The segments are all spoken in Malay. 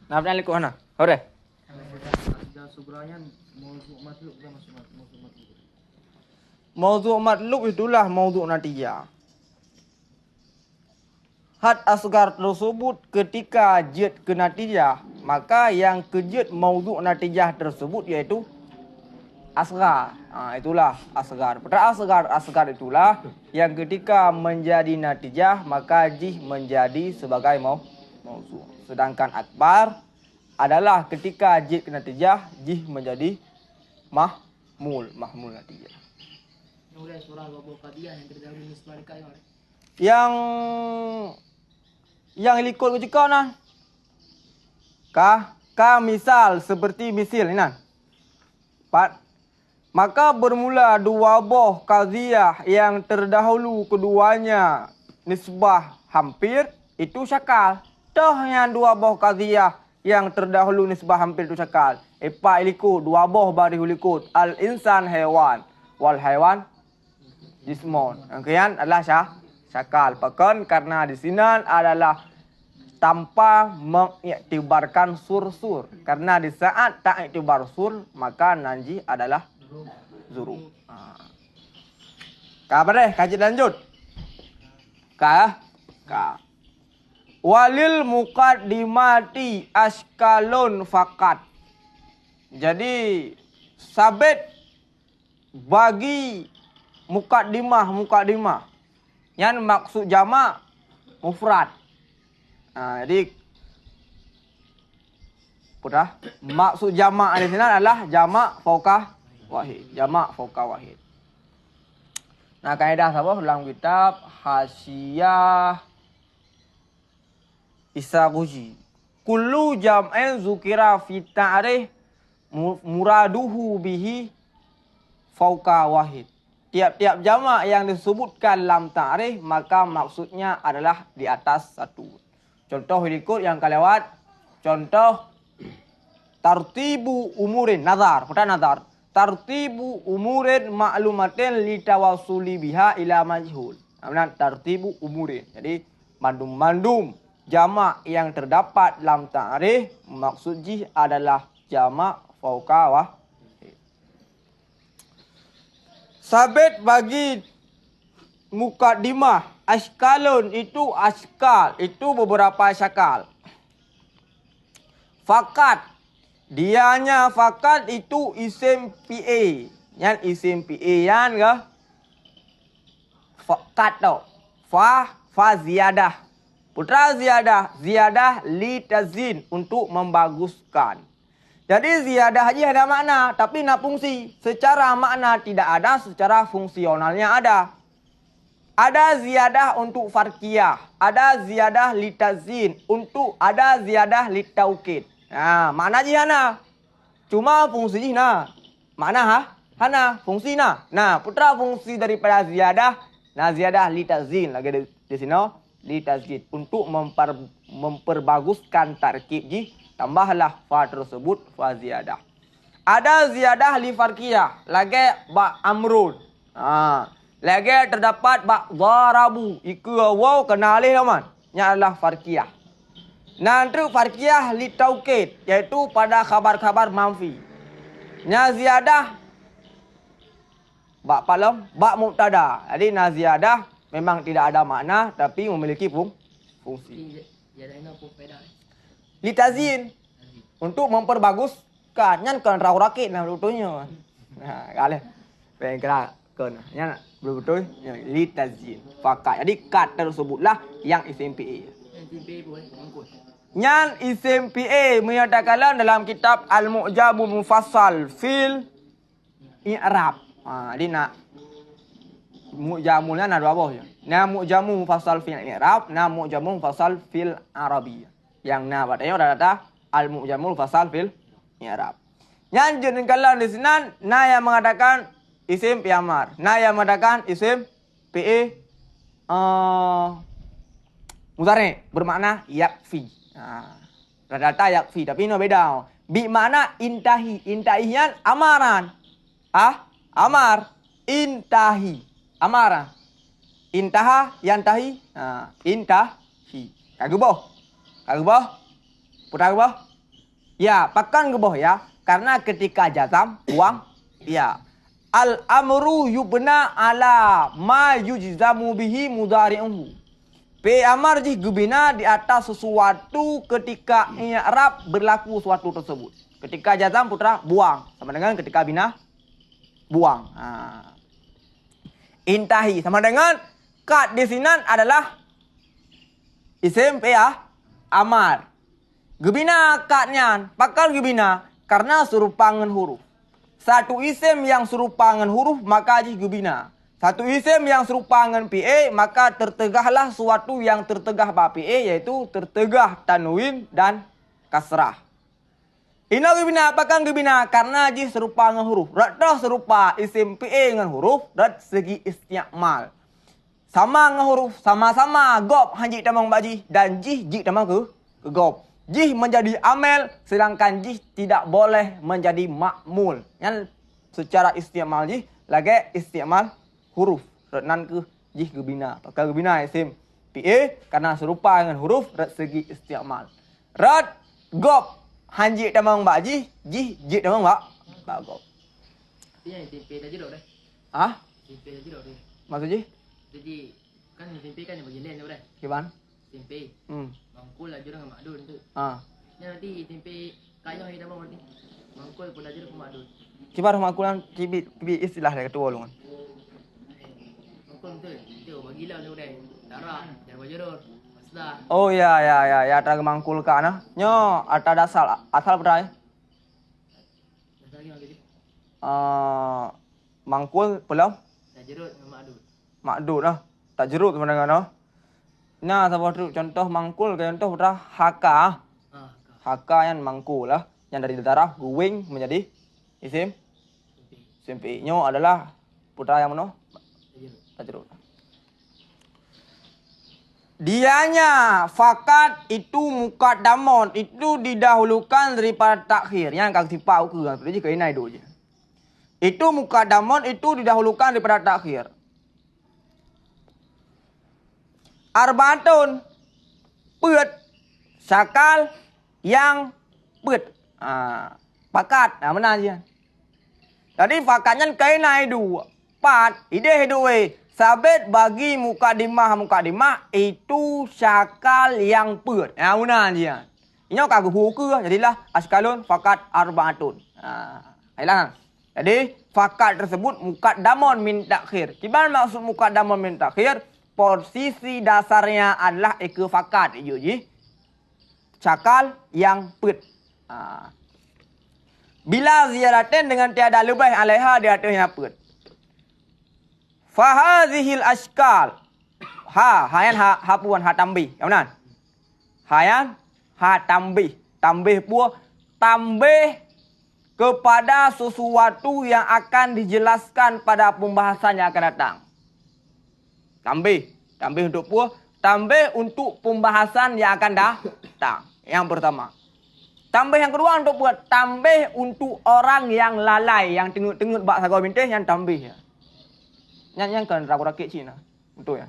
Nafna liku mana? Hore. Mawdu' matlub itulah mawdu' natijah. Had asgar tersebut ketika jid ke natijah, maka yang kejid mawdu' natijah tersebut yaitu asgar. Itulah asgar. Pada asgar itulah yang ketika menjadi natijah maka jih menjadi sebagai mawdu'. Sedangkan akbar adalah ketika jid ke natijah jih menjadi mahmul natijah. Yang likut juga nah. Misal seperti misil ini nah. Maka bermula dua boh qadhiyah yang terdahulu keduanya nisbah hampir itu syakal. Toh yang dua boh qadhiyah yang terdahulu nisbah hampir itu syakal. Epa ilikut dua boh bari likut al insan hewan wal hewan jismon. Kemudian adalah syakal. Bahkan karena di sini adalah tanpa mengiktibarkan sur-sur. Karena di saat tak iktibar sur, maka nanji adalah zuru. Kabar deh, kaji lanjut. Walil muqaddimati askalun fakat. Jadi sabit bagi mukaddimah yang maksud jamak mufrad. Jadi maksud jamak di sini adalah jamak fauqah wahid. Jamak fauqah wahid. Nah, kaidah apa dalam kitab Hasyiah Isaguji. Kullu jam'in zukira fi ta'rif muraduhu bihi fauqa wahid. Tiap-tiap jamak yang disebutkan dalam ta'rif maka maksudnya adalah di atas satu. Contoh berikut yang kelewat. Contoh tartibu umurin nazar. Kata nazar. Tartibu umurin ma'lumatin litawasuli biha ila majhul. Namanya tartibu umurin. Jadi mandum-mandum jamak yang terdapat dalam ta'rif maksud jih adalah jamak fauqa wahid. Sabit bagi mukaddimah askalun itu askal itu beberapa syakal. Fakat dianya fakat itu isim PA. Yang isim PA yang ke fakat tau. Fa ziyadah. Putra ziyadah li tazin untuk membaguskan. Jadi ziyadah aja ada makna, tapi nak fungsi. Secara makna tidak ada, secara fungsionalnya ada. Ada ziyadah untuk farqiyah, ada ziyadah litazin, ada ziyadah litaukid. Nah, makna jihana. Cuma fungsi jihna. Makna hana fungsi na. Nah, putra fungsi daripada ziyadah, nah ziyadah litazin lagi di sini litazin untuk memperbaguskan tarkib jih. Tambahlah fa tersebut fa ziyadah. Ada ziyadah li farqiyah. Lagi ba amrun. Lagi terdapat ba dharabu. Iku waw kena alih aman. Nya adalah farqiyah. Nanti farqiyah li taukid. Yaitu pada khabar-khabar manfi. Nya ziyadah ba palam ba mubtada. Jadi na ziyadah memang tidak ada makna tapi memiliki fungsi. Litazin untuk memperbaguskan nyan kan rau rakit nah betulnya. Nah, kali pengen kan nyan betul litazin fakat. Jadi kat tersebutlah yang isim PA. Nyan isim PA menyatakan dalam kitab Al-Mu'jamul Mufassal fil i'rab. Jadi nak mu'jamulnya ada dua boh ya. Nah mu'jamul mufassal fil i'rab, nah mu'jamul mufassal fil arabiyyah. Yang nah padanya udah ada al-mu'jamul fasal fil i'rab. Yang jenengkalan di sini nah yang mengatakan isim piamar, nah yang mengatakan isim PE mudhari bermakna yakfi. Rata-rata yakfi tapi ini beda. Bi makna intahi, intahian amaran. Amar, intahi, amaran. Intaha, yantahi, intahi. Kagubah. Kagubah? Putra kagubah? Ya, pakan ke bawah ya. Karena ketika jazam buang ya. Al amru yubna ala ma yujzamu bihi mudhari'uhu. Fi amar jih gubina di atas sesuatu ketika i'rab berlaku suatu tersebut. Ketika jazam putra buang sama dengan ketika bina buang. Intahi sama dengan kad di sini adalah isim ya amar. Gebina kadnya, pakal gebina karena serupa dengan huruf. Satu isim yang serupa dengan huruf maka jih gebina. Satu isim yang serupa dengan PA maka tertegahlah suatu yang tertegah ba PA yaitu tertegah tanwin dan kasrah. Ina gebina pakal gebina karena jih serupa dengan huruf. Radah serupa isim PA dengan huruf dari segi isti'mal. Sama dengan huruf, sama-sama gob hanji tamang baji dan jih tamang ke gob. Jih menjadi amel sedangkan jih tidak boleh menjadi makmul. Yang secara isti'mal jih lagi isti'mal huruf. Nan ke jih gebina. Pakai gebina isim PA karena serupa dengan huruf dari segi isti'mal. Rad gob hanji tamang baji jih tamang ba gob. Ini isim PA dah jeruk dah. Ah? Isim PA dah jeruk dah. Maksud jih? Jadi kan isim PA kan yang bagian lain tu dah. Gimana? Isim PA. Mangkul lah jurang dengan makdun tu. Nanti isim PA kayang kita mau nanti. Mangkul pun dah jeruk ke makdun. Kibar makulan kibi istilah dari ketua lu kan. Mangkul tu. Dia bagilah tu dah. Darah, jangan berjeruk. Maslah. Oh ya ada mangkul ka na. Nyo ada asal berapa? Dasar lagi lagi. Mangkul pulau Dah jeruk dengan makdun. makdud lah. Tak jeruk tu mana no. Nah, seperti contoh mangkul kayak contoh putra haka. Haka yang mangkul lah. Yang dari darah guwing menjadi isim SMP. Nyo adalah putra yang mana? Tak jeruk. Dianya fakat itu mukaddamun itu didahulukan daripada takhir. Yang kang sipau ke kan. Jadi kayak naik je. Itu mukaddamun itu didahulukan daripada takhir. Arbaatun put sakal yang put. Pakat. Mana je? Tadi fakatnya kayak naik dua. Pat. Ide hidupnya. Sabit bagi mukadimah itu syakal yang put. Mana je? Ini kagak hukum. Jadilah askalun fakat arbaatun. Hilang. Jadi fakat tersebut mukaddamun min takhir. Gimana maksud mukaddamun min takhir? Posisi dasarnya adalah eka fakat. Cakal yang put. Bila ziyaratin dengan tiada lebih alaiha di atasnya put. Fahazihil askal. Hayan puan ha tambih. Kemudian. Hayan ha tambih. Tambih pun. Tambih kepada sesuatu yang akan dijelaskan pada pembahasan yang akan datang. Tambih untuk apa? Tambih untuk pembahasan yang akan datang. Yang pertama. Tambih yang kedua untuk buat tambih untuk orang yang lalai, yang tengok bak sagau bintih yang tambih ya. Yang kan rakit Cina. Betul ya.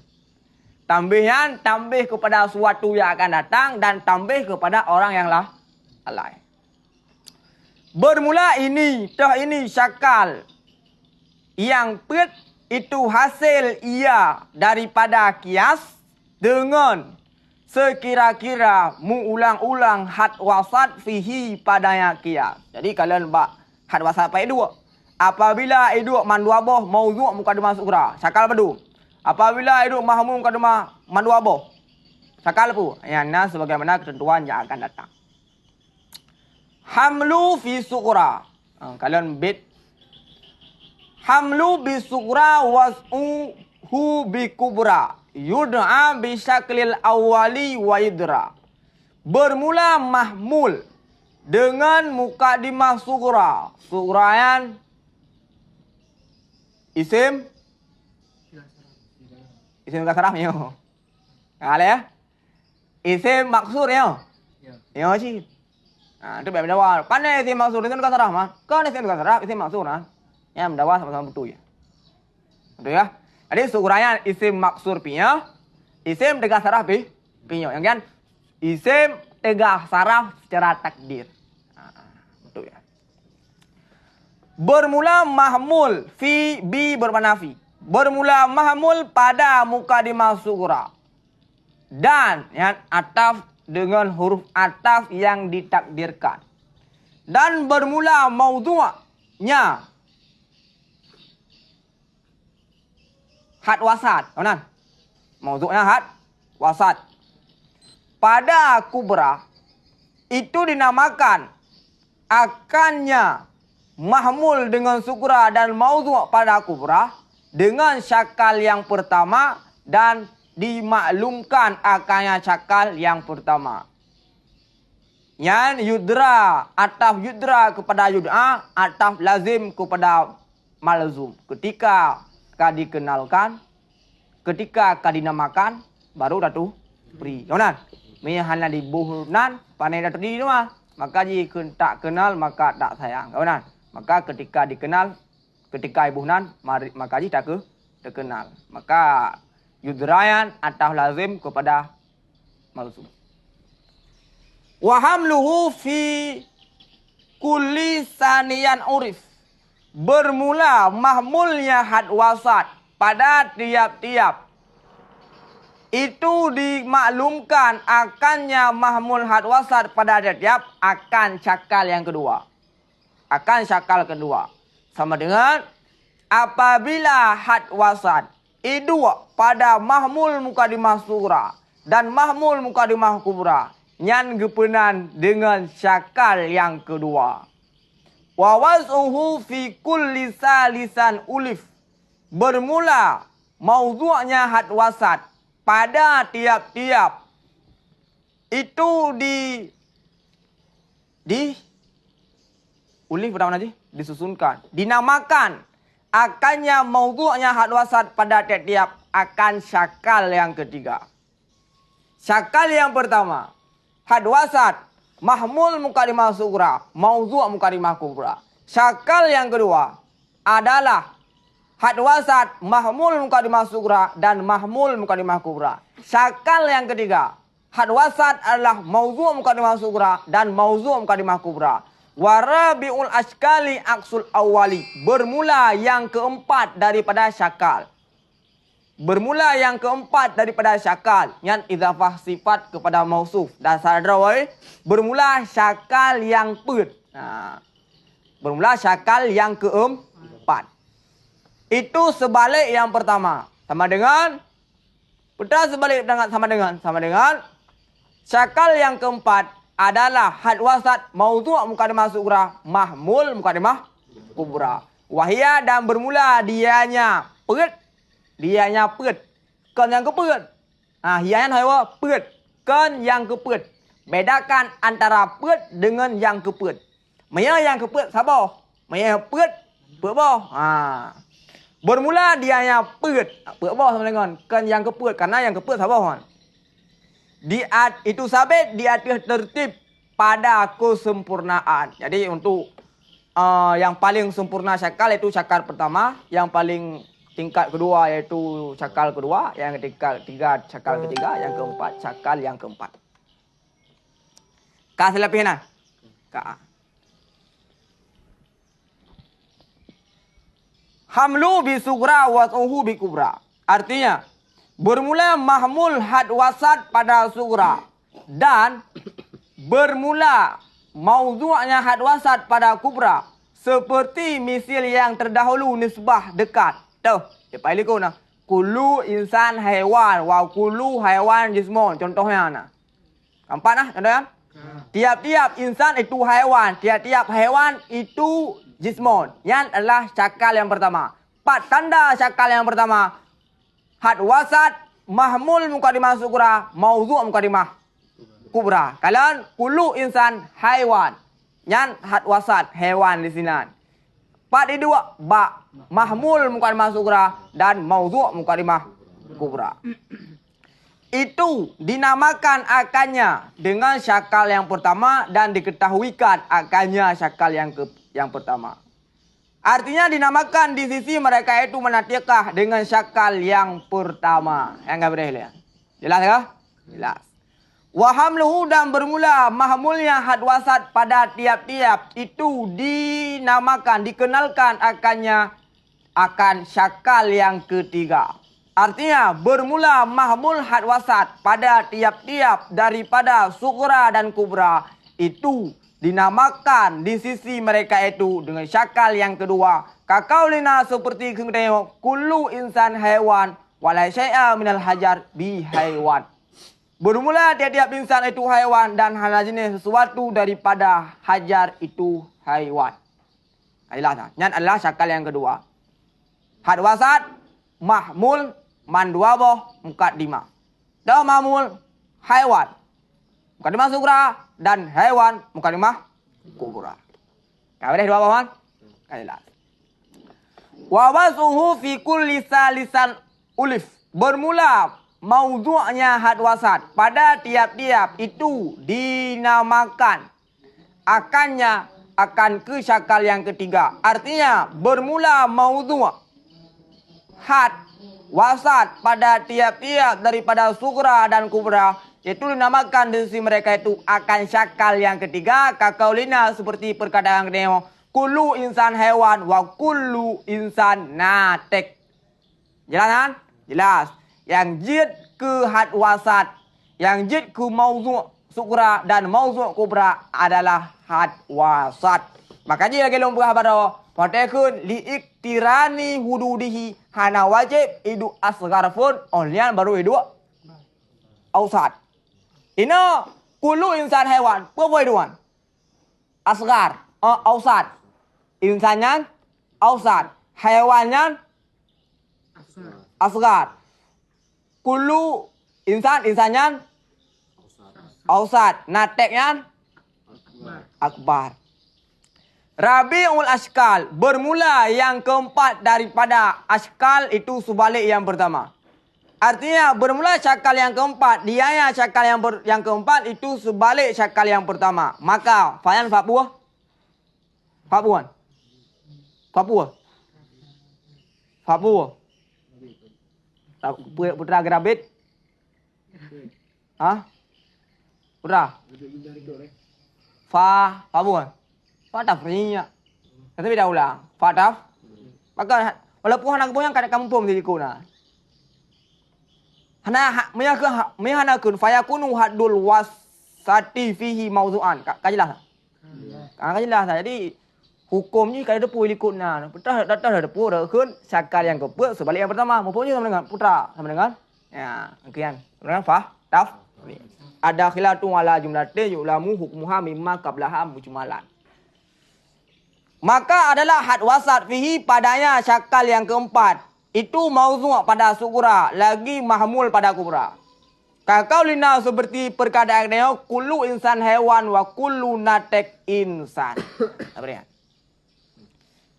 Tambih kepada sesuatu yang akan datang dan tambih kepada orang yang lalai. Bermula ini syakal yang put itu hasil ia daripada kias dengan sekira-kira mengulang-ulang had wasat fihi padanya kias. Jadi kalian bak had wasat pai dua. Apabila iduk manduaboh mauzu' mukadimah sughra, syakal padu. Apabila iduk mahmum mukadimah manduaboh, syakal pu. Yang sebagaimana ketentuan yang akan datang. Hamlu fi sughra. Kalian bit hamlu bi sughra was'uhu bi kubra yud'a bi syaklil awali wa idra. Bermula mahmul dengan mukadimah sughra. Sughrayan isim kasrah yo. Kale ya. Isim maksur yo. Yo sih. Itu baik mendawa. Kan isim maksur isim kasrah mah. Kan isim kasrah isim maksur nah. Ya mendawa sama-sama betul ya. Betul ya. Jadi sughrayan isim maksur pinya, isim tegah saraf pinyo. Yang kan isim tegah saraf secara takdir. Bermula mahmul fi bi bermakna fi. Bermula mahmul pada mukadimah sughra. Dan yang ataf dengan huruf ataf yang ditakdirkan. Dan bermula maudhu'nya had wasat. Kanan. Maudhu'nya had wasat. Pada kubra itu dinamakan akannya mahmul dengan sughra dan maudhu' pada kubra dengan syakal yang pertama dan dimaklumkan akannya syakal yang pertama. Yang yudra, ataf yudra kepada yud'a, ataf lazim kepada malzum. Ketika dikenalkan, ketika dinamakan, baru datu pri. Kawan, mihana di buhunan, panai datu di rumah. Maka jika tak kenal, maka tak sayang. Kawan, maka ketika dikenal, ketika ibunan, maka jika tak terkenal. Maka yudrayan ataf lazim kepada malzum. Wa hamluhu fi kulli saniyan urif. Bermula mahmulnya had wasat pada tiap-tiap. Itu dimaklumkan akannya mahmul had wasat pada tiap-tiap akan syakal yang kedua. Akan syakal kedua. Sama dengan apabila had wasat itu pada mahmul mukadimah sughra dan mahmul mukadimah kubra nyan gepenan dengan syakal yang kedua. Wa waz'uhu fi kulli salisan ulif. Bermula maudhu'nya had wasat pada tiap-tiap. Itu ulif pada mana sih? Disusunkan. Dinamakan akannya maudhu'nya had wasat pada tiap-tiap akan syakal yang ketiga. Syakal yang pertama, had wasat mahmul mukadimah sughra, maudhu' mukadimah kubra. Syakal yang kedua adalah had wasat mahmul mukadimah sughra dan mahmul mukadimah kubra. Syakal yang ketiga, had wasat adalah maudhu' mukadimah sughra dan maudhu' mukadimah kubra. Warabiul ashkali aksul awali. Bermula yang keempat daripada syakal. Bermula yang keempat daripada syakal. Yang idhafah sifat kepada mausuf. Dasar drawai. Bermula syakal yang pet. Bermula syakal yang keempat. Itu sebalik yang pertama. Sama dengan. Betul sebalik sama dengan. Syakal yang keempat adalah had wasat maudhu' mukadimah sughra, mahmul mukadimah kubra. Wahia dan bermula dianya pet. Dianya pet. Kan yang kepet. Hianya hawa pet. Kan yang kepet. Bedakan antara pet dengan yang kepet. Maya yang kepet sabar. Maya pet boh. Bermula dianya pet. Pet boh sama dengan kan yang kepet. Karena yang kepet sabar. Itu sabit di atas tertib pada kesempurnaan. Jadi untuk yang paling sempurna syakal itu syakal pertama, yang paling tingkat kedua yaitu syakal kedua, yang ketiga syakal ketiga, yang keempat syakal yang keempat. Ka selepihan. Ka. Hamlu bi sughra wa suhu bi kubra. Artinya bermula mahmul had wasat pada sughra dan bermula maudhu'nya had wasat pada kubra seperti misil yang terdahulu nisbah dekat. Tuh, depan liku nah. Kullu insan haiwan wa kullu haiwan jismun. Contohnya nah. Nampak nah contohnya? Tiap-tiap insan itu haiwan, tiap-tiap haiwan itu jismun. Yang adalah syakal yang pertama. 4 tanda syakal yang pertama. Had wasat mahmul mukadimah sughra, maudhu' mukadimah kubra. Kalian kullu insan haiwan. Yang had wasat hewan di sini. 4 itu ba mahmul mukadimah sughra dan maudhu' mukadimah kubra. Itu dinamakan akannya dengan syakal yang pertama dan diketahuikan akannya syakal yang pertama. Artinya dinamakan di sisi mereka itu menatiqah dengan syakal yang pertama. Yang enggak boleh lihat. Jelas ya? Jelas. Wahamluhu dan bermula mahmulnya had wasat pada tiap-tiap itu dinamakan, dikenalkan akan syakal yang ketiga. Artinya bermula mahmul had wasat pada tiap-tiap daripada sughra dan kubra itu dinamakan di sisi mereka itu dengan syakal yang kedua. Kakaulina seperti kita tengok kullu insan haiwan wala syai'a minal hajar bi haiwan. Bermula tiap-tiap insan itu haiwan dan hal jenis sesuatu daripada hajar itu haiwan. Inilah yang adalah syakal yang kedua. Had wasat mahmul manduaboh mukaddimah. Dan mahmul haiwan mukaddimah sughra dan haiwan mukaddimah kubra. Kau dah dua bahan? Inilah. Wa wasuhu fi kulli lisan ulif. Bermula maudhu'nya had wasat pada tiap-tiap itu dinamakan akan ke syakal yang ketiga. Artinya bermula maudhu' had wasat pada tiap-tiap daripada sughra dan kubra itu dinamakan di sisi mereka itu akan syakal yang ketiga. Kakaulina seperti perkataan kita kullu insan haiwan wa kullu insan natik. Jelas kan? Jelas. Yang jid ke had wasat, yang jid ke maudhu' sughra dan maudhu' kubra adalah had wasat. Makanya lagi lomba pada patekun li iktirani hududihi hana wajib idu asghar pun onlian baru idu ausat. Ina kullu insan haiwan, apa iduan? Asghar, ausat. Insannya ausat, haiwannya asghar. Kullu insannya ausat, nateknya akbar. Rabiul ashkal bermula yang keempat daripada ashkal itu sebalik yang pertama. Artinya bermula syakal yang keempat, dianya syakal yang keempat itu sebalik syakal yang pertama. Maka fayan fabuah. Fabuan. Fabuah. Fabuah. Putra gerabit. Hah? Putra. Fa bukan? Fa tafrinya. Tapi dah ulang. Fa taf. Maka walaupun anak moyang kada kampung di kuna. Hana meyahanakeun fayakunu haddul wasati fihi mawdu'an. Kajelas. Kajelas. Jadi hukumnya kada depu likutna. Putra datang depu rekeun syakal yang keempat sebalik yang pertama. Mempunyai sama dengan putra, sama dengan ya, sekian. Dengan fa taf. Ada khilafun ala jumlatin yu'lamu hukmuha mimma qablaha mujmalan. Maka adalah had wasat fihi padanya syakal yang keempat. Itu maudhu' pada sughra, lagi mahmul pada kubra. Kakaulina seperti perkataan dia kullu insan haiwan wa kullu natek insan. Apa dia?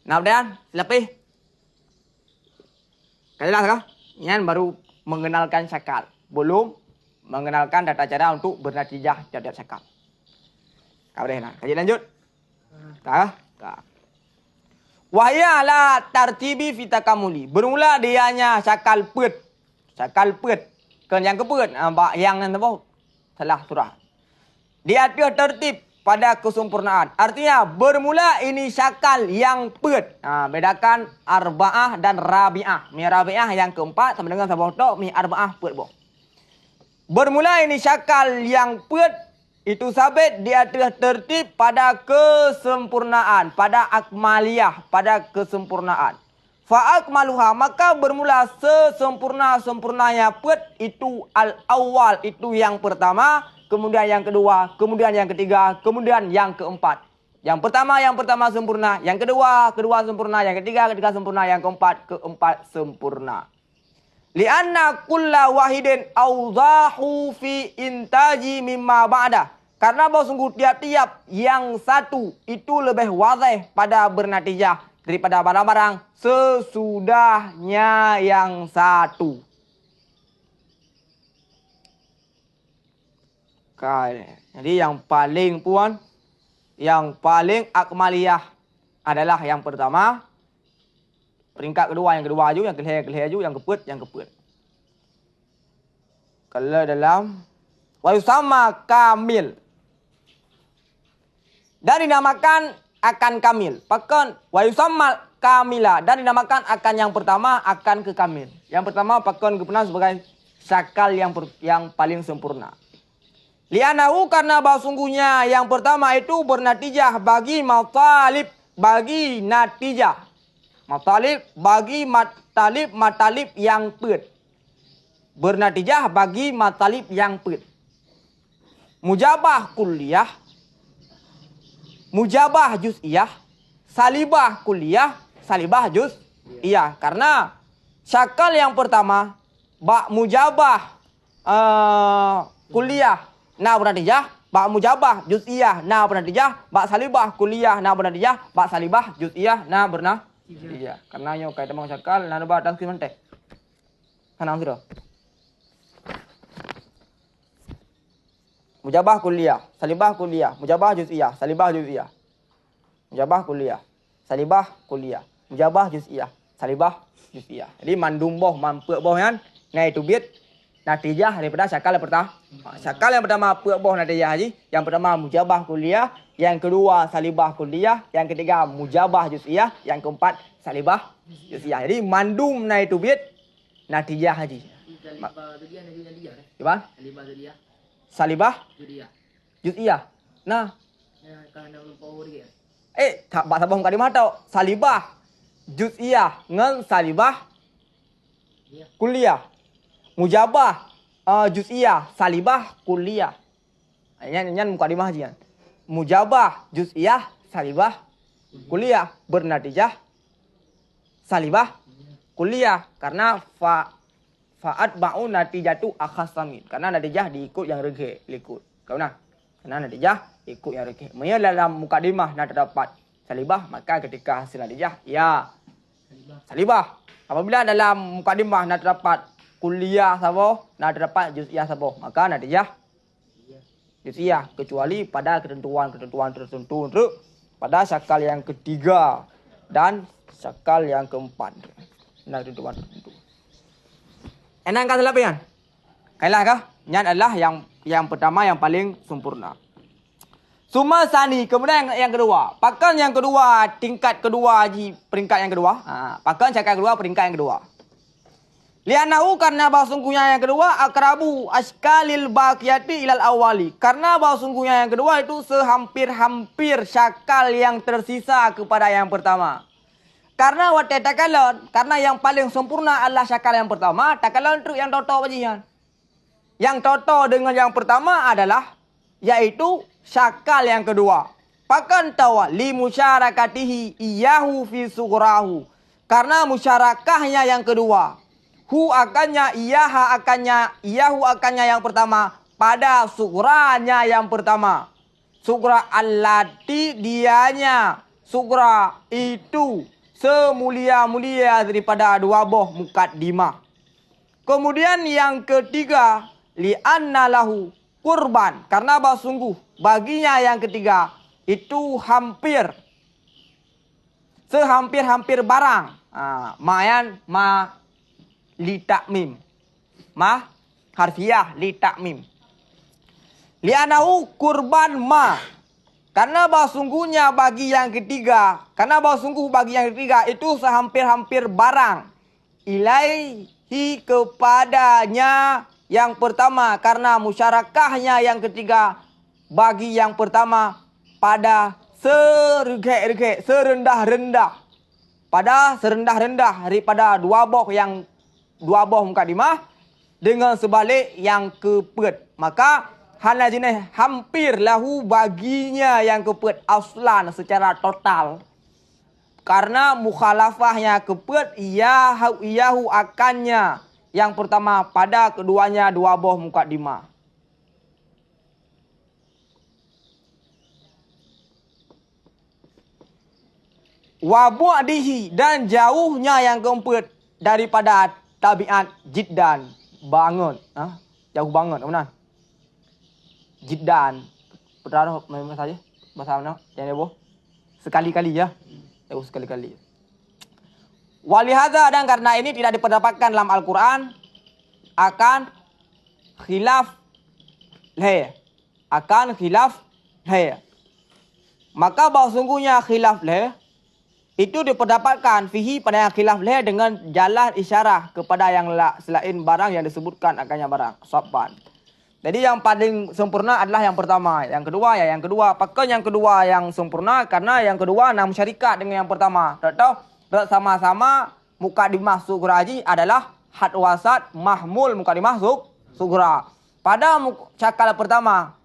Nah, kemudian lebih. Jelas kah? Ini baru mengenalkan syakal. Belum mengenalkan tata cara untuk bernatijah terhadap syakal. Kemudian, kaji lanjut. Tak? Wahya ala tartibi fitakamuli. Bermula dianya syakal pet. Syakal pet. Kan yang kepet. Yang nanti salah surah. Dia ada tertib pada kesempurnaan. Artinya bermula ini syakal yang pet. Bedakan arba'ah dan rabi'ah. Mi rabi'ah yang keempat sama dengan sabah tok. Mi arba'ah pet boh. Bermula ini syakal yang pet. Itu sabit dia tertib pada kesempurnaan, pada akmaliyah, pada kesempurnaan. Fa'akmaluha, maka bermula sesempurna-sempurnanya pet itu al-awwal, itu yang pertama, kemudian yang kedua, kemudian yang ketiga, kemudian yang keempat. Yang pertama sempurna, yang kedua sempurna, yang ketiga sempurna, yang keempat sempurna. Lianna kulla wahidin awzahu fi intaji mimma ba'dah. Karena bahawa sungguh tiap-tiap yang satu itu lebih wazih pada bernatijah daripada barang-barang sesudahnya yang satu. Jadi yang paling puan, yang paling akmaliyah adalah yang pertama. Peringkat kedua, yang kedua aju, yang kelihir aju, yang keput. Kalau dalam Wa yusamma kamil. Dan dinamakan akan kamil. Pakan wa yusamma kamila. Dan dinamakan akan yang pertama akan ke kamil. Yang pertama pakan kepenas sebagai syakal yang paling sempurna. Li'anahu karena bahwa sungguhnya yang pertama itu bernatijah bagi matalib, bagi natijah. Matalib bagi matalib yang pet. Bernatijah bagi matalib yang pet. Mujabah kuliah, mujabah juz'iyah, salibah kuliah, salibah juz'iyah. Karena syakal yang pertama mujabah kuliah na bernatijah, mujabah juz'iyah na bernatijah, salibah kuliah na bernatijah, salibah juz'iyah na bernatijah. Karena yo kaitan dengan syakal na ba dan kimente. Kanang sira. Mujabah kuliah, salibah kuliah, mujabah juz'iyah, salibah juz'iyah. Mujabah kuliah, salibah kuliah, mujabah juz'iyah, salibah juz'iyah. Jadi mandum boh, mampu boh kan? Ngai itu biết natijah daripada syakal yang pertama. Syakal yang pertama pu boh natijah haji, yang pertama mujabah kuliah, yang kedua salibah kuliah, yang ketiga mujabah juz'iyah, yang keempat salibah juz'iyah. Jadi mandum nai itu biết natijah haji. Salibah juz'iyah natijah. Gimana? Salibah juz'iyah. Salibah Juz'iyah. juz'iyah. Nah, Kalau nak lupa dia. tak bak sabah muka dimah tau. Salibah juz'iyah ngan salibah kuliah. Mujabah juz'iyah, salibah kuliah. Nyan muka dimah jian. Mujabah juz'iyah, salibah kuliah bernatijah salibah kuliah karena fa'at ba'u natijatu akhasamin. Karena natijah diikut yang rege, ikut. Kau nah. Karena natijah ikut yang rege. Maksudnya dalam mukadimah nak terdapat salibah, maka ketika hasil natijah ya salibah. Apabila dalam mukadimah nak terdapat kuliah saboh, nak terdapat juz'iyah saboh, maka natijah juz'iyah, kecuali pada ketentuan tertentu pada syakal yang ketiga dan syakal yang keempat. Nah, ketentuan tertentu. Enak kah selapian? Kailah kah? Nyan adalah yang pertama yang paling sempurna. Suma sani, kemudian yang kedua. Pakan yang kedua, tingkat kedua haji, peringkat yang kedua. Pakan syakal kedua, peringkat yang kedua. Li'annahu karena bahwa sungguhnya yang kedua akrabu askalil baqiyati ilal awali. Karena bahwa sungguhnya yang kedua itu sehampir-hampir syakal yang tersisa kepada yang pertama. Karena karena yang paling sempurna adalah syakal yang pertama. Takalon itu yang toto bajian. Yang toto dengan yang pertama adalah yaitu syakal yang kedua. Pakan tawa li musyarakatihi iyahu fi sughrahu. Karena musyarakahnya yang kedua. Hu akannya iyahu akannya yang pertama pada sugranya yang pertama. Sugra allati dianya. Sugra itu semulia-mulia daripada dua boh mukaddimah. Kemudian yang ketiga, li'anna lahu kurban. Karena bahwa sungguh baginya yang ketiga itu sehampir-hampir barang. Mayan ma li takmim. Ma harfiah li takmim. Li'annahu kurban ma. Karena bahwa sungguhnya bagi yang ketiga, itu sehampir-hampir barang. Ilaihi kepadanya yang pertama. Karena musyarakahnya yang ketiga bagi yang pertama pada serendah-rendah. Pada serendah-rendah daripada dua boh mukadimah dengan sebalik yang kepet. Maka hana jenis hampir lahu baginya yang kepet aslan secara total. Karena mukhalafahnya kepet iyahu akannya yang pertama pada keduanya dua boh mukadimah. Wa bu'dihi dan jauhnya yang keempat daripada tabiat jiddan banget. Jauh banget, benar? Jiddan. Pertama memang saja bahasa mana? Jangan boh. Sekali-kali ya. Jauh sekali-kali. Walihada dan karena ini tidak diperdapatkan dalam Al-Quran akan khilaf leh. Akan khilaf leh. Maka bahawa sungguhnya khilaf leh itu diperdapatkan fihi pada yang khilaf leh dengan jalan isyarah kepada yang selain barang yang disebutkan akannya barang. Sopan. Jadi yang paling sempurna adalah yang pertama. Yang kedua ya yang kedua. Apakah yang kedua yang sempurna? Karena yang kedua nak syarikat dengan yang pertama. Tak tahu sama-sama mukadimah sughra haji adalah had wasat mahmul mukadimah sughra. Pada syakal pertama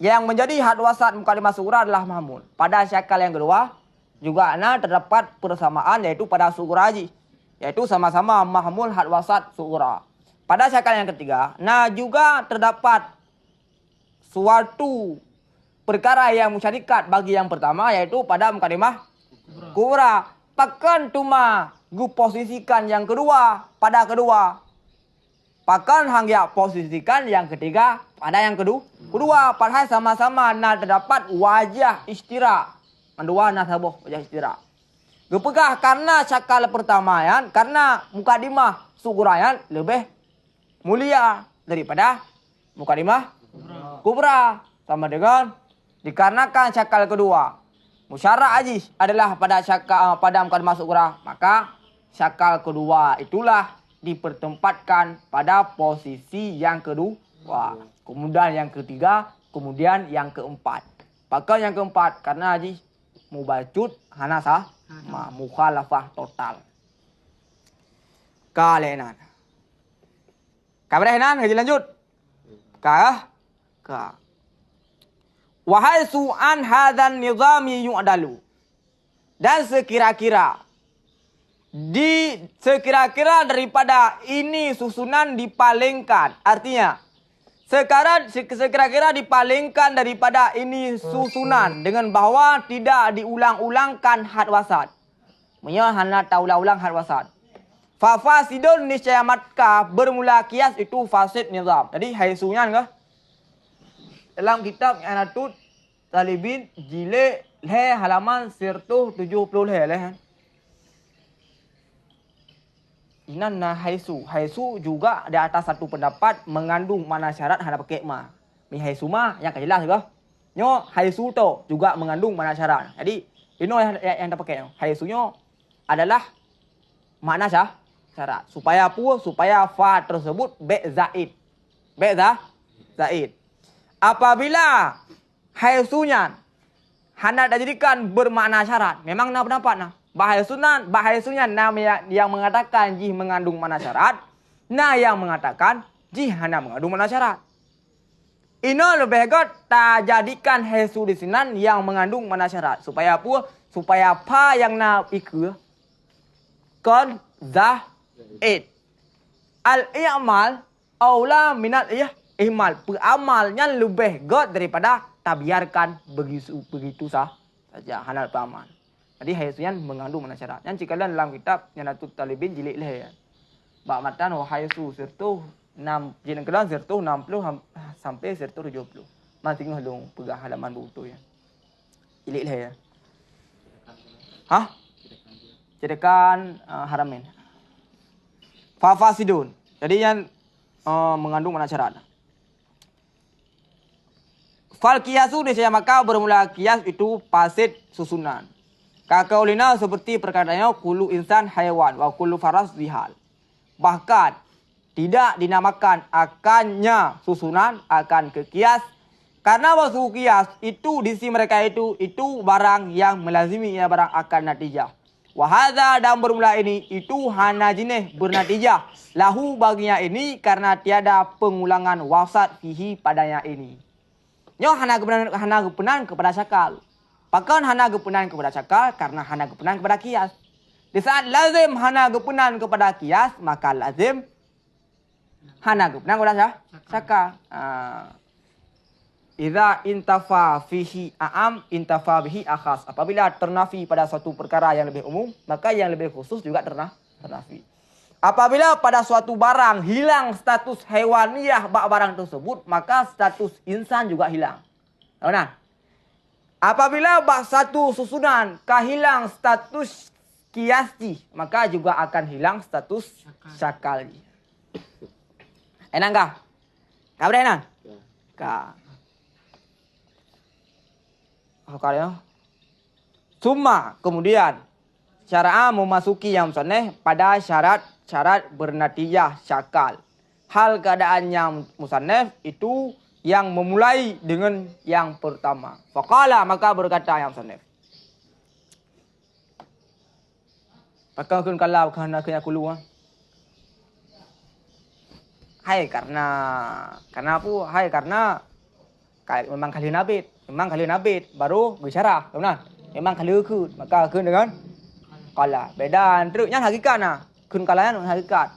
yang menjadi had wasat mukadimah sughra adalah mahmul. Pada syakal yang kedua juga terdapat persamaan yaitu pada sughra haji. Yaitu sama-sama mahmul had wasat sughra. Pada syakal yang ketiga, juga terdapat suatu perkara yang musyarikat bagi yang pertama yaitu pada mukadimah kubra. Pakan cuma gu posisikan yang kedua pada kedua. Pakan hangya posisikan yang ketiga pada yang kedua. Padahal sama-sama terdapat wajah istira. Kedua sabuh wajah istira. Gepegah karena syakal pertama yan, karena mukadimah sughra yan lebih mulia daripada mukadimah kubra. Sama dengan dikarenakan syakal kedua musyarah haji adalah pada syakal pada mukadimah sughra, maka syakal kedua itulah dipertempatkan pada posisi yang kedua, kemudian yang ketiga, kemudian yang keempat. Maka yang keempat karena haji mubacut hanasah mukhalafah total. Kalenan. Kabar Henan, ngaji lanjut. Ka. Wahai su'an hadzan nizami yu'dalu. Dan sekira-kira daripada ini susunan dipalingkan. Artinya sekira-kira dipalingkan daripada ini susunan dengan bahawa tidak diulang-ulangkan had wasat. Maksudnya hana ulang-ulang had wasat. Fafasidun niscaya matka bermula kias itu fasid nizam. Jadi haisunya enggak? Dalam kitab Anatut Talibin jilid halaman 170 leh. Inanna haisu. Haisu juga di atas satu pendapat mengandung mana syarat hana pakai ma. Mi haisu ma yang jelas juga. Nyo haisu to juga mengandung mana syarat. Jadi ini yang tak pakai. Haisunya adalah makna syarat. Supaya apa? Supaya fa tersebut zaid. Zaid. Apabila haisunya hana dijadikan bermakna syarat. Memang nak pendapat nah. Bahayasunya yang mengatakan jih mengandung makna syarat. Yang mengatakan jih hana mengandung makna syarat. Ini lebih baik tak jadikan haisu di sini yang mengandung makna syarat. Supaya apa? Supaya apa yang nak ikut kon zaid. Al-i'mal aula minal ihmal. Peramalnya lebih baik daripada tak biarkan begitu saja halal peramal. Jadi haisunya mengandung makna syarat. Yang jika dalam kitab Anatut Talibin jilid leh. Bak matan haisu sertu 6 jilid kedua sertu 60 sampai sertu 70. Masih ngalung pegang halaman buku ya. Jilid leh ya. Hah? Cedekan haramin. Fafasidun. Jadi yang mengandung makna syarat. Fal kiasu niscaya maka bermula kias itu fasid susunan. Kakaulina seperti perkataannya kullu insan haiwan wa kullu faras zihal. Bahkan tidak dinamakan akannya susunan akan ke kias karena masuk kias itu di sisi mereka itu barang yang melazimi ya barang akan natijah. Wahada dan bermula ini itu hana jinih bernatijah lahu baginya ini karena tiada pengulangan wasat fihi padanya ini. Nyo hana kepenan kepada syakal. Pakan hana kepenan kepada syakal karena hana kepenan kepada kias. Di saat lazim hana kepenan kepada kias, maka lazim hana kepenan kepada syakal. Idza intafa fihi a'am intafa bihi akhas. Apabila ternafi pada suatu perkara yang lebih umum, maka yang lebih khusus juga ternafi. Apabila pada suatu barang hilang status hewaniyah barang tersebut, maka status insan juga hilang. Nah, apabila satu susunan kehilang status kiasi, maka juga akan hilang status syakali. Enak kah? Kabar enak? Ka. Soalnya. Summa kemudian syara'a memasuki yang musannaf pada syarat bernatijah syakal. Hal keadaannya musannaf itu yang memulai dengan yang pertama. Faqala maka berkata yang musannaf. Maka kun kalau karena aku luar. Hai karena apa? Hai karena memang kali nabit baru bicara, benar? Memang kali ikut, maka kun dengan kala. Beda antruknya hakikat nah. Kun kalanya hakikat.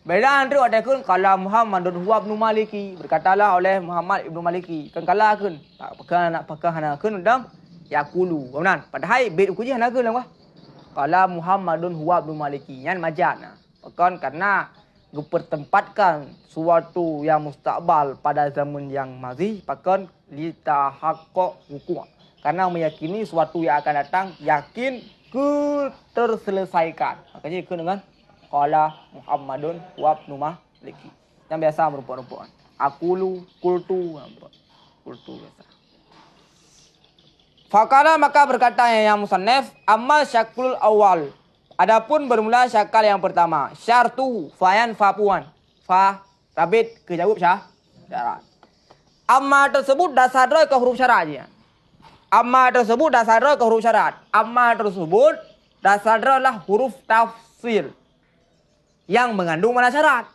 Beda antruk ada kun kala Muhammadun huwa ibnu Maliki. Berkatalah oleh Muhammad ibnu Maliki. Kun kala kun. Tak pakah hana kun dam yaqulu. Benar? Padahal bait uji hana kun lah. Kala Muhammadun huwa ibnu Maliki. Yan majaz nah. Bahkan karena dipertempatkan suatu yang mustakbal pada zaman yang mazi, bahkan litahaqqaq wuqu'. Karena meyakini suatu yang akan datang, yakin terselesaikan. Makanya ikut dengan qala Muhammadun wa ibnu Maliki. Yang biasa merupakan aqulu qultu biasa. Faqala maka berkata yang musannaf, amma syaklul awal. Adapun bermula syakal yang pertama, syartu fayan fapuan. Fa rabit ke jawab syarat. Amma tersebut dasar ke huruf syarat je. Amma tersebut dasar ke huruf syarat. Amma tersebut dasar adalah huruf tafsil yang mengandung mana syarat.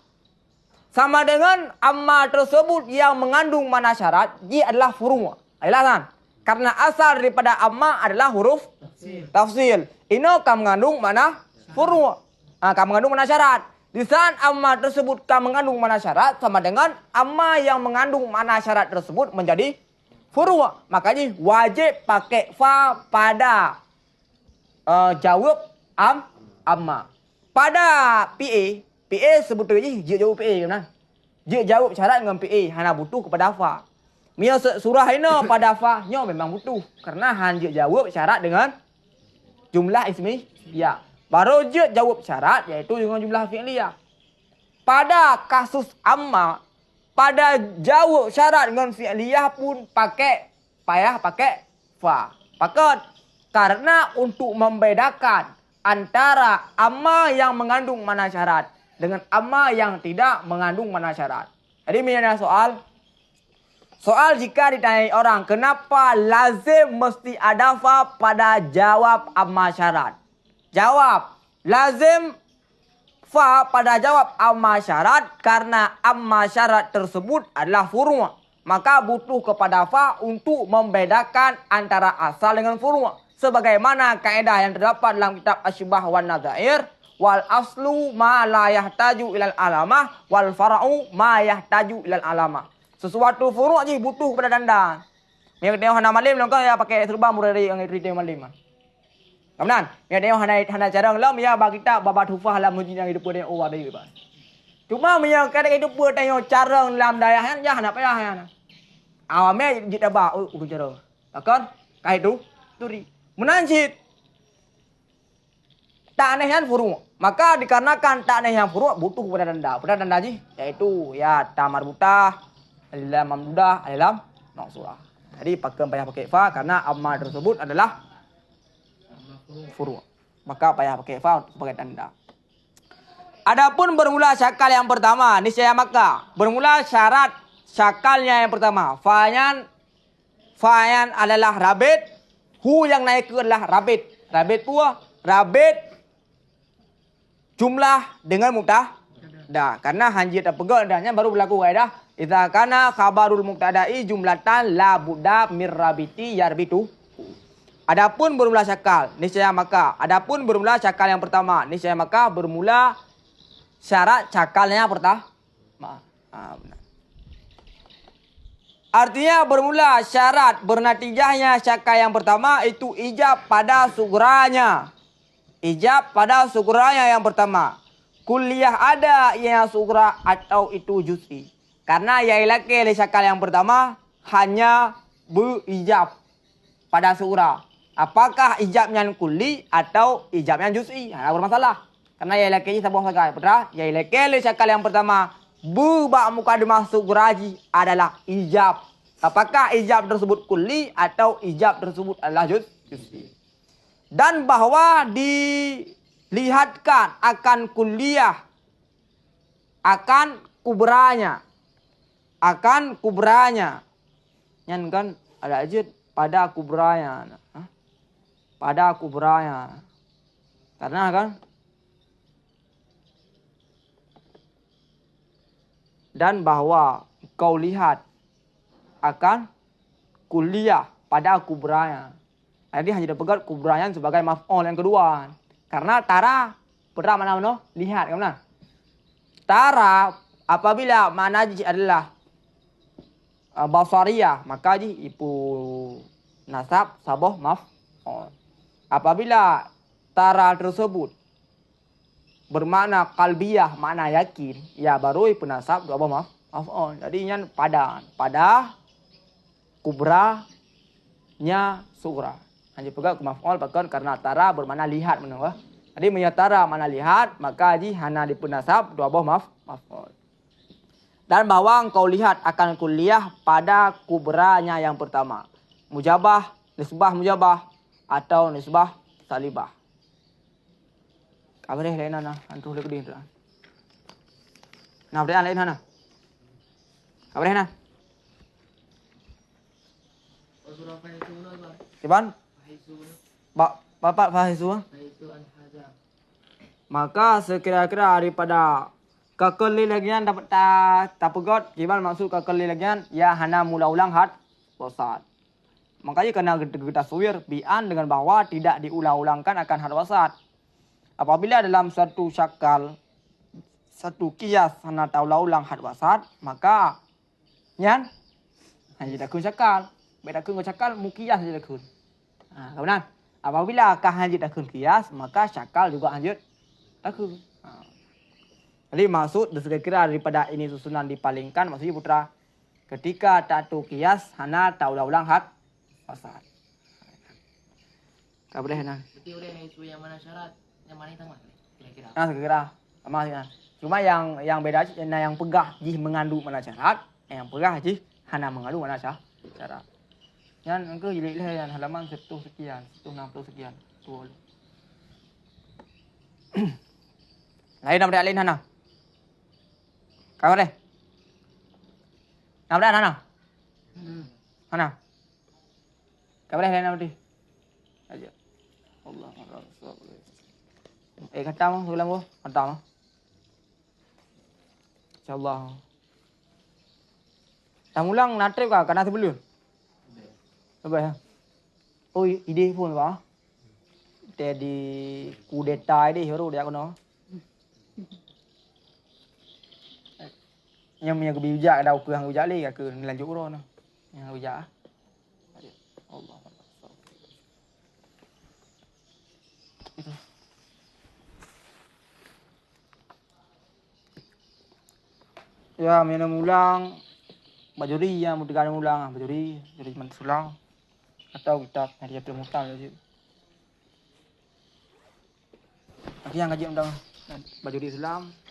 Sama dengan amma tersebut yang mengandung mana syarat, dia adalah furu'. Alasan karena asal daripada amma adalah huruf tafsil. Ini akan mengandung mana furu'. Akan mengandung mana syarat. Di saat amma tersebut akan mengandung mana syarat, sama dengan amma yang mengandung mana syarat tersebut menjadi furu'. Makanya wajib pakai fa pada jawab amma. Pada PA sebetulnya dia jawab PA kan. Dia jawab syarat dengan PA, hanya butuh kepada fa. Mia surah ini pada fa nya memang butuh karena dia jawab syarat dengan jumlah ismi ya. Baru dia jawab syarat yaitu dengan jumlah fi'liyah. Pada kasus amma, pada jawab syarat dengan fi'liyah pun pakai fa. Pakai karena untuk membedakan antara amma yang mengandung mana syarat dengan amma yang tidak mengandung mana syarat. Jadi ini ada soal jika ditanya orang kenapa lazim mesti ada fa pada jawab amma syarat. Jawab lazim fa pada jawab amma syarat karena amma syarat tersebut adalah furu'. Maka butuh kepada fa untuk membedakan antara asal dengan furu'. Sebagaimana kaedah yang terdapat dalam kitab Asybah wan Nadzair, wal aslu ma la yahtaju ilal alamah wal fara'u ma yahtaju ilal alamah. Sesuatu furu' je butuh kepada tanda. Yang dia hana malim longkang ya pakai serba murari yang rite malim. Kemudian, ya dia hana jarang lam ya bagi kita babat hufah lam hujin yang hidup dia oh ada juga. Cuma yang kadang hidup dia carang lam dayahan ya hana payah ya. Awame jita ba jarang. Takkan kai itu turi. Menanjit tak aneh yang furu'. Maka dikarenakan tak aneh yang furu' butuh kepada tanda. Pada tanda ji yaitu ya tamar butah, alilam mamdudah, alilam maqsurah. Jadi pakai fa karena amma tersebut adalah furu'. Maka payah pakai fa sebagai tanda. Adapun bermula syakal yang pertama, niscaya maka bermula syarat syakalnya yang pertama. Fayan adalah rabit, hu yang naik ke adalah rabit. Rabit pula rabit jumlah dengan mubtada. Karena hanjit pegang adanya baru berlaku kaidah idza kana khabarul mubtada'i jumlatan la budda mir rabiti yarbitu. Adapun bermula syakal, niscaya maka. Adapun bermula syakal yang pertama, niscaya maka bermula syarat syakalnya pertama. Benar. Artinya bermula syarat bernatijahnya syakal yang pertama itu ijab pada sugranya. Ijab pada sugranya yang pertama. Kuliah ada yang sugra atau itu juz'i. Karena ya ilake syakal yang pertama hanya berijab pada sugra. Apakah ijabnya kulli atau ijabnya juz'i? Nah, bermasalah. Karena ya ilake sabuh sakai. Putra, ya ilake syakal yang pertama Bak muka dimasuk geraji adalah ijab. Apakah ijab tersebut kulli atau ijab tersebut adalah juz'i. Dan bahwa dilihatkan akan kulliyah, akan kubranya. Akan kubranya. Yang kan ada aja pada kubranya. Pada kubranya. Karena kan dan bahwa kau lihat akan kuliah pada kubranya. Jadi hanya dipegat kubranya sebagai maf'ul yang kedua. Karena tara pertama mana lihat kan? Tara apabila makna adalah basariyah maka ipu nasab sabah maf'ul. Apabila tara tersebut bermakna kalbiyah, makna yakin, ya baru penasab dua maf'ul. Jadi yang pada kubranya sugra. Hanya pegang maf'ul bahkan karena tara bermakna lihat menengah. Jadi menyatara makna lihat maka hana dipenasab dua maf'ul. Dan bahwa engkau lihat akan kuliah pada kubranya yang pertama. Mujabah, nisbah mujabah atau nisbah salibah. Apa deh lain mana? Antuh lagi dia. Nah, lain mana? Apa deh nah? Cuman? Bapak Fahizu. Maka sekira-kira daripada kekeli lagian dapat tak pegot. Gimana maksud kekeli lagian? Ya hana mula ulang had wasat. Makanya kena kita suwir bi'an dengan bahwa tidak diulang-ulangkan akan had wasat. Apabila dalam satu syakal, satu kias hana ulang had wasat, maka nyan hanya dakun syakal. Beda kun syakal mukiyas hanya dakun. Nah, kemudian apabila kah hanya dakun kias, maka syakal juga hanya dakun. Nah. Jadi maksud kira-kira daripada ini susunan dipalingkan maksudnya putra ketika tatu kias hana ulang had wasat. Kau boleh nah. Berarti udah isu yang mana syarat? Yang mana itu kira-kira? Nah, kira-kira sama sih. Cuma yang beda yang pegah jih mengandung mana syarat, yang pegah jih hana mengandung mana syarat. Yang engkau jeli yang halaman 1 sekian, 160 sekian. Betul. Lain nama dia lain hana. Kau deh. Nama dia hana. Hana. Kau deh lain nama dia. Aja. Allah kata mah ulang gua, kata mah. Insyaallah. Tang ulang natrip kah kana sebelum? Apa ya? Oh, ide pun ba. Di kudeta ini hero dia kono. Yang punya kebijak ada ke hang ujak le ke lanjut uro no. Yang ujak. Allah. Itu. Ya, mana ulang bajuri yang mutiara ulang bajuri jadi mensulang atau kitab Hadiyatul Muhtar je. Lagi yang ngaji undang bajuri Islam